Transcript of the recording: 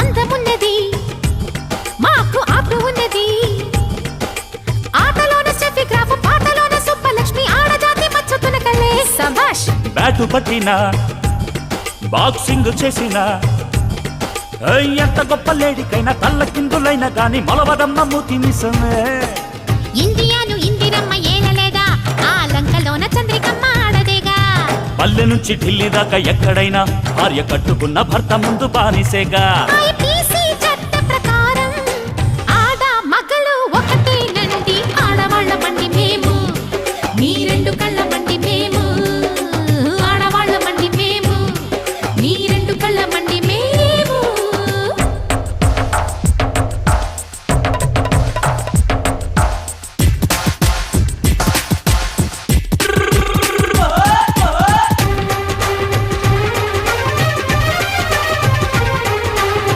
అందమున్నది మాకు ఆపు ఉన్నది ఆటలోన స్టెఫిగ్రాఫ్ పాటలోన సుబ్బలక్ష్మి ఆడజాతి మచ్చు తునకలే సబాష్ బ్యాటు పట్టిన బాక్సింగ్ చేసిన ఎంత గొప్ప లేడికైనా తల్ల కిందులైన గాని మొలవదమ్మ మూతి మిసమే ఇండియాను ఇందిరమ్మ ఏలలేదా ఆ లంకలోన చంద్రికమ్మ ఆడదేగా పల్లె నుంచి ఢిల్లీ దాకా ఎక్కడైనా భార్య కట్టుకున్న భర్త ముందు బానిసేగా